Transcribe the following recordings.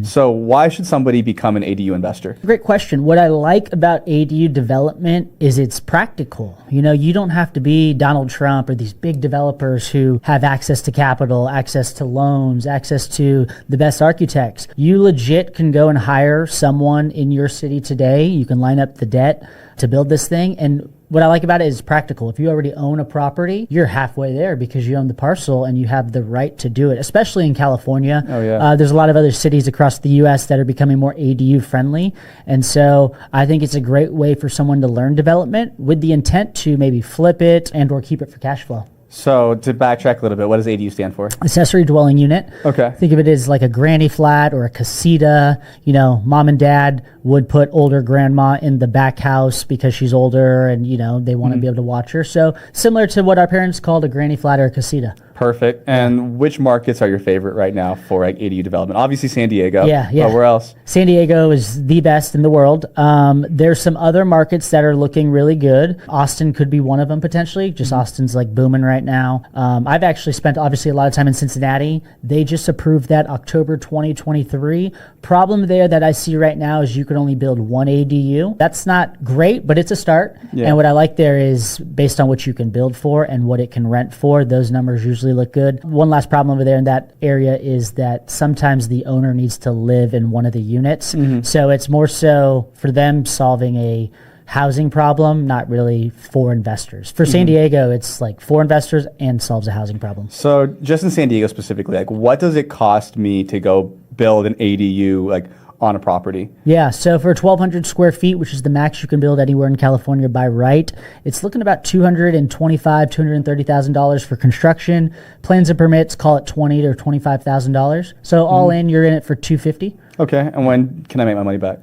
So why should somebody become an ADU investor? Great question. What I like about ADU development is it's practical. You know, you don't have to be Donald Trump or these big developers who have access to capital, access to loans, access to the best architects. You legit can go and hire someone in your city today. You can line up the debt to build this thing. And what I like about it is practical. If you already own a property, you're halfway there because you own the parcel and you have the right to do it, especially in California. Oh, yeah. There's a lot of other cities across the U.S. that are becoming more ADU friendly. And so I think it's a great way for someone to learn development with the intent to maybe flip it and or keep it for cash flow. So to backtrack a little bit, what does ADU stand for? Accessory Dwelling Unit. Okay. Think of it as like a granny flat or a casita. You know, mom and dad would put older grandma in the back house because she's older and, you know, they want to be able to watch her. So similar to what our parents called a granny flat or a casita. Perfect. And which markets are your favorite right now for like ADU development? Obviously San Diego. Yeah. But where else? San Diego is the best in the world. There's some other markets that are looking really good. Austin could be one of them potentially. Just Austin's like booming right now. I've actually spent obviously a lot of time in Cincinnati. They just approved that October 2023. Problem there that I see right now is you can only build one ADU. That's not great, but it's a start. Yeah. And what I like there is based on what you can build for and what it can rent for, those numbers usually look good. One last problem over there in that area is that sometimes the owner needs to live in one of the units. So it's more so for them solving a housing problem, not really for investors. For San Diego, it's like for investors and solves a housing problem. So just in San Diego specifically, like what does it cost me to go build an ADU like on a property? Yeah, so for 1,200 square feet, which is the max you can build anywhere in California by right, it's looking about $225,000, $230,000 for construction. Plans and permits, call it $20,000 to $25,000. So all in, you're in it for $250,000. Okay, and when can I make my money back?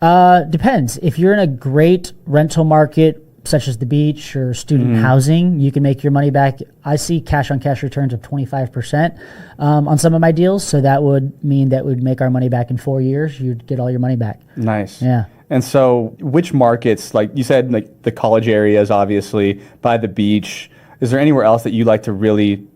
Depends. If you're in a great rental market, such as the beach or student housing, you can make your money back. I see cash on cash returns of 25% on some of my deals. So that would mean that we'd make our money back in 4 years. You'd get all your money back. Nice. Yeah. And so which markets, like you said, like the college areas, obviously, by the beach, is there anywhere else that you like to really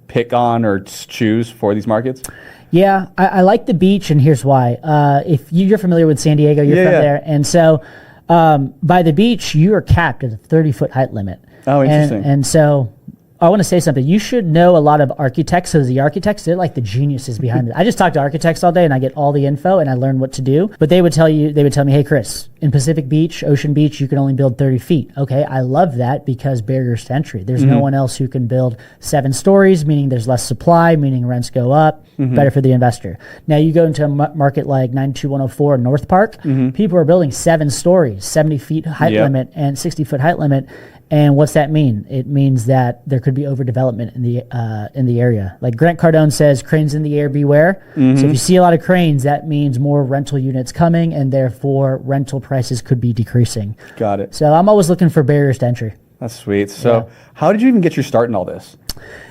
pick on or choose for these markets? Yeah, I like the beach, and here's why. If you're familiar with San Diego, you're from there. And so by the beach, you are capped at a 30-foot height limit. Oh, interesting. And so I want to say something. You should know a lot of architects. So the architects, they're like the geniuses behind it. I just talk to architects all day and I get all the info and I learn what to do. But they would tell me, hey, Chris, in Pacific Beach, Ocean Beach, you can only build 30 feet. Okay, I love that because barriers to entry. There's no one else who can build 7 stories, meaning there's less supply, meaning rents go up, better for the investor. Now you go into a market like 92104 in North Park, people are building 7 stories, 70 feet height limit and 60-foot height limit. And what's that mean? It means that there could be overdevelopment in the area. Like Grant Cardone says, cranes in the air, beware. So if you see a lot of cranes, that means more rental units coming, and therefore rental prices could be decreasing. Got it. So I'm always looking for barriers to entry. That's sweet. So how did you even get your start in all this?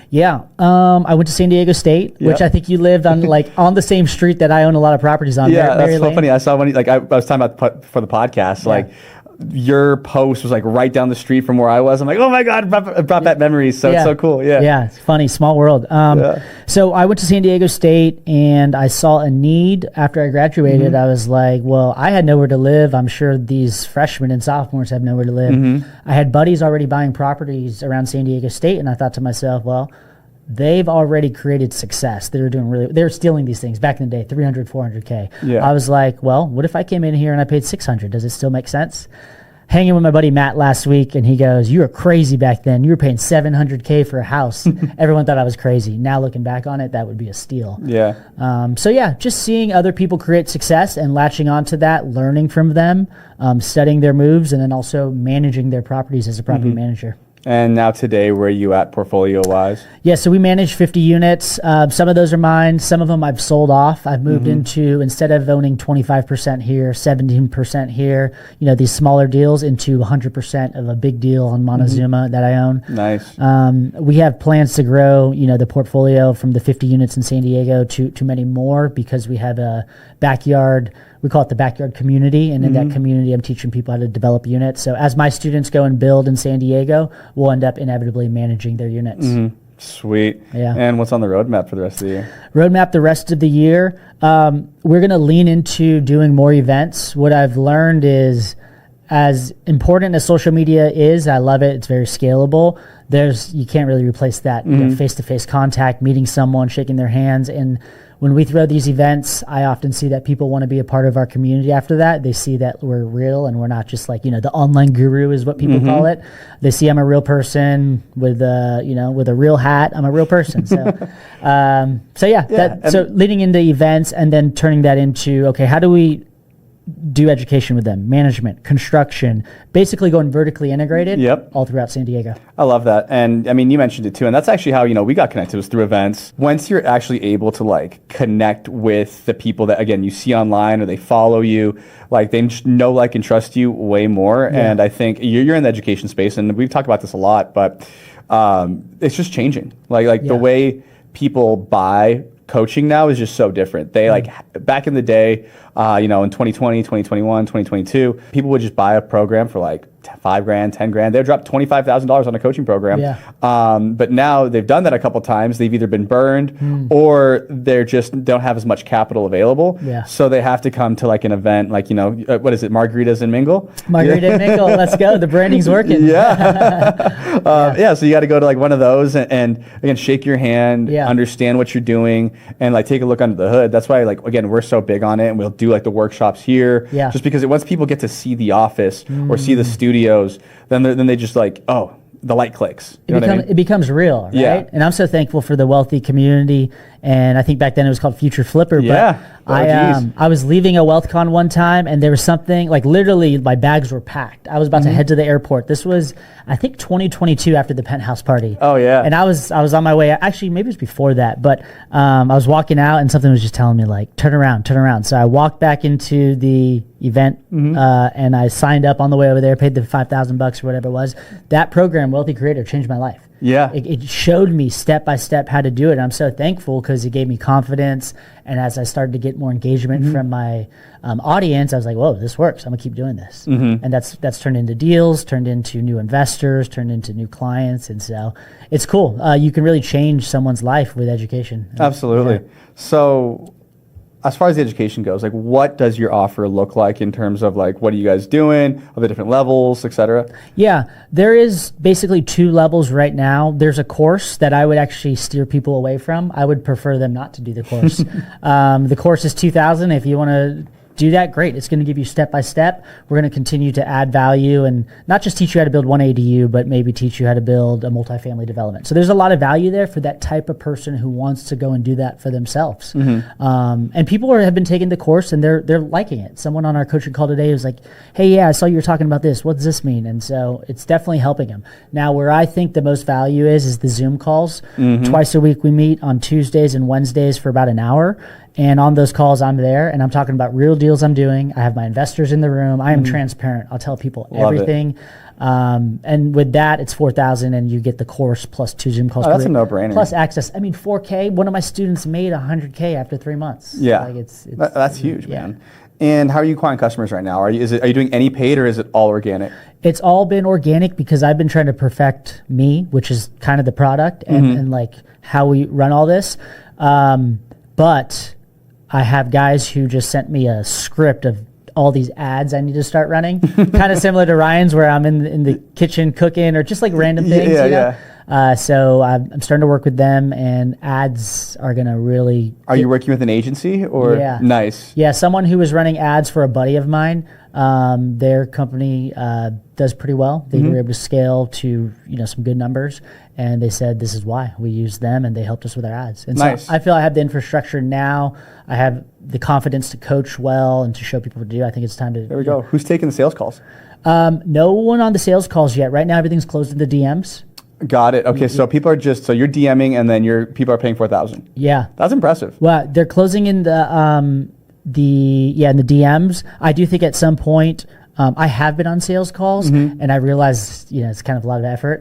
Yeah, I went to San Diego State, which I think you lived on, like on the same street that I own a lot of properties on. Yeah, that's so funny. I saw when I was talking about for the podcast, like your post was like right down the street from where I was. I'm like, oh my God, it brought back memories. So it's so cool. Yeah, it's funny, small world. So I went to San Diego State and I saw a need after I graduated. I was like, well, I had nowhere to live. I'm sure these freshmen and sophomores have nowhere to live. I had buddies already buying properties around San Diego State, and I thought to myself, well, they've already created success. They were stealing these things back in the day, 300, 400K. I was like, well, what if I came in here and I paid 600? Does it still make sense? Hanging with my buddy Matt last week, and he goes, you were crazy back then. You were paying 700K for a house. Everyone thought I was crazy. Now looking back on it, that would be a steal. Just seeing other people create success and latching onto that, learning from them, studying their moves, and then also managing their properties as a property manager. And now today, where are you at portfolio-wise? Yeah, so we manage 50 units. Some of those are mine. Some of them I've sold off. I've moved into, instead of owning 25% here, 17% here, these smaller deals, into 100% of a big deal on Montezuma that I own. Nice. We have plans to grow, the portfolio from the 50 units in San Diego to many more, because we have a backyard. We call it the backyard community, and in that community, I'm teaching people how to develop units. So as my students go and build in San Diego, we'll end up inevitably managing their units. Sweet. Yeah. And what's on the roadmap for the rest of the year? Roadmap the rest of the year. We're going to lean into doing more events. What I've learned is, as important as social media is, I love it. It's very scalable. You can't really replace that face-to-face contact, meeting someone, shaking their hands. And when we throw these events, I often see that people want to be a part of our community after that. They see that we're real and we're not just like, the online guru is what people call it. They see I'm a real person with a real hat. I'm a real person. So, so leading into events and then turning that into, okay, how do we do education with them, management, construction, basically going vertically integrated all throughout San Diego. I love that. And I mean, you mentioned it too. And that's actually how, we got connected, was through events. Once you're actually able to like connect with the people that, again, you see online or they follow you, like they know, like, and trust you way more. Yeah. And I think you're in the education space, and we've talked about this a lot, but it's just changing. Like the way people buy coaching now is just so different. They like back in the day, in 2020, 2021, 2022, people would just buy a program for like $5,000, $10,000. They'd drop $25,000 on a coaching program. Yeah. But now they've done that a couple times. They've either been burned or they're just don't have as much capital available. Yeah. So they have to come to like an event, like, what is it? Margaritas and Mingle? Margarita and Mingle. Let's go. The branding's working. Yeah. So you got to go to like one of those and again, shake your hand, understand what you're doing, and like take a look under the hood. That's why, like, again, we're so big on it, and we'll do like the workshops here. Yeah. Just because once people get to see the office or see the studios, then they just like, oh, the light clicks. It becomes real, right? Yeah. And I'm so thankful for the wealthy community. And I think back then it was called Future Flipper. But I was leaving a WealthCon one time, and there was something like literally my bags were packed. I was about to head to the airport. This was, I think, 2022 after the penthouse party. Oh yeah. And I was on my way. Actually, maybe it was before that. But I was walking out, and something was just telling me like, turn around. So I walked back into the event, and I signed up on the way over there, paid the $5,000 or whatever it was. That program, Wealthy Creator, changed my life. Yeah. It showed me step by step how to do it. And I'm so thankful because it gave me confidence. And as I started to get more engagement from my audience, I was like, whoa, this works. I'm going to keep doing this. And that's turned into deals, turned into new investors, turned into new clients. And so it's cool. You can really change someone's life with education. Absolutely. Yeah. So as far as the education goes, like, what does your offer look like in terms of like, what are you guys doing, of the different levels, et cetera? Yeah, there is basically 2 levels right now. There's a course that I would actually steer people away from. I would prefer them not to do the course. The course is $2,000. If you want to do that, great. It's going to give you step by step. We're going to continue to add value and not just teach you how to build one ADU, but maybe teach you how to build a multifamily development. So there's a lot of value there for that type of person who wants to go and do that for themselves. And people have been taking the course and they're liking it. Someone on our coaching call today was like, hey, yeah, I saw you were talking about this. What does this mean? And so it's definitely helping them. Now, where I think the most value is the Zoom calls. Twice a week we meet on Tuesdays and Wednesdays for about an hour. And on those calls, I'm there, and I'm talking about real deals I'm doing. I have my investors in the room. I am transparent. I'll tell people everything. And with that, it's $4,000, and you get the course plus 2 Zoom calls. Oh, that's a no-brainer. Plus access. I mean, $4K. One of my students made $100K after 3 months. Yeah, like that's huge, man. And how are you acquiring customers right now? Are you doing any paid, or is it all organic? It's all been organic because I've been trying to perfect me, which is kind of the product and like how we run all this. But I have guys who just sent me a script of all these ads I need to start running, kind of similar to Ryan's, where I'm in the kitchen cooking or just like random things. So I'm starting to work with them, and ads are going to really... Are you working with an agency or? Yeah. Nice. Yeah, someone who was running ads for a buddy of mine. Their company does pretty well. They were able to scale to some good numbers, and they said this is why we used them, and they helped us with our ads. And so I feel I have the infrastructure now. I have the confidence to coach well and to show people what to do. I think it's time to... There we go. Who's taking the sales calls? No one on the sales calls yet. Right now, everything's closed in the DMs. Got it. Okay, so people are so you're DMing, and then people are paying $4,000. Yeah, that's impressive. Well, they're closing in in the DMs. I do think at some point I have been on sales calls, and I realized it's kind of a lot of effort.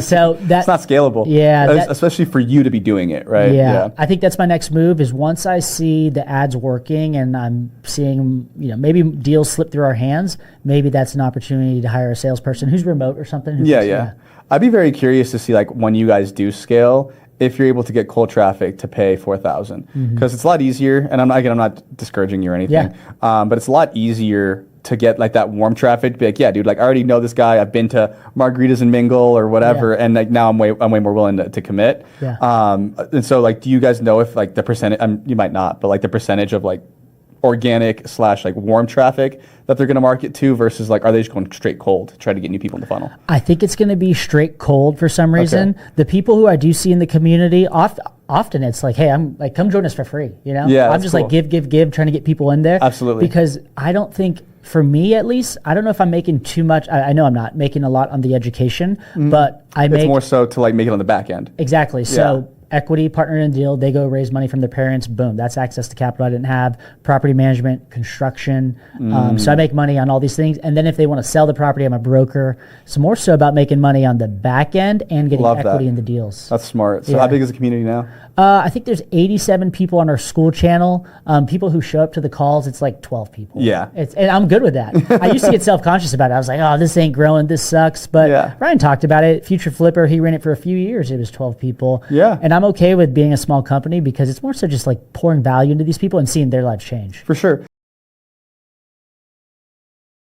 So that's not scalable. Yeah, especially for you to be doing it, right? Yeah, I think that's my next move. Is once I see the ads working and I'm seeing maybe deals slip through our hands, maybe that's an opportunity to hire a salesperson who's remote or something. I'd be very curious to see like when you guys do scale, if you're able to get cold traffic to pay 4,000, because it's a lot easier. And I'm not discouraging you or anything, but it's a lot easier to get like that warm traffic to be like, yeah, dude, like I already know this guy. I've been to margaritas and mingle or whatever, and like now I'm way more willing to commit. And so like, do you guys know if like the percentage? You might not, but like the percentage of like organic / like warm traffic that they're going to market to versus like, are they just going straight cold to try to get new people in the funnel? I think it's going to be straight cold for some reason. The people who I do see in the community, often it's like, hey, I'm like, come join us for free. You know, I'm just like give, trying to get people in there. Absolutely. Because I don't think, for me at least, I don't know if I'm making too much. I know I'm not making a lot on the education, but it's more so to like make it on the back end. Exactly. So equity, partner in a deal, they go raise money from their parents, boom, that's access to capital I didn't have, property management, construction. So I make money on all these things. And then if they want to sell the property, I'm a broker. So more so about making money on the back end and getting equity in the deals. That's smart. So how big is the community now? I think there's 87 people on our school channel. People who show up to the calls, it's like 12 people. Yeah. And I'm good with that. I used to get self-conscious about it. I was like, oh, this ain't growing. This sucks. But Ryan talked about it. Future Flipper, he ran it for a few years. It was 12 people. Yeah. And I'm okay with being a small company because it's more so just like pouring value into these people and seeing their lives change. For sure.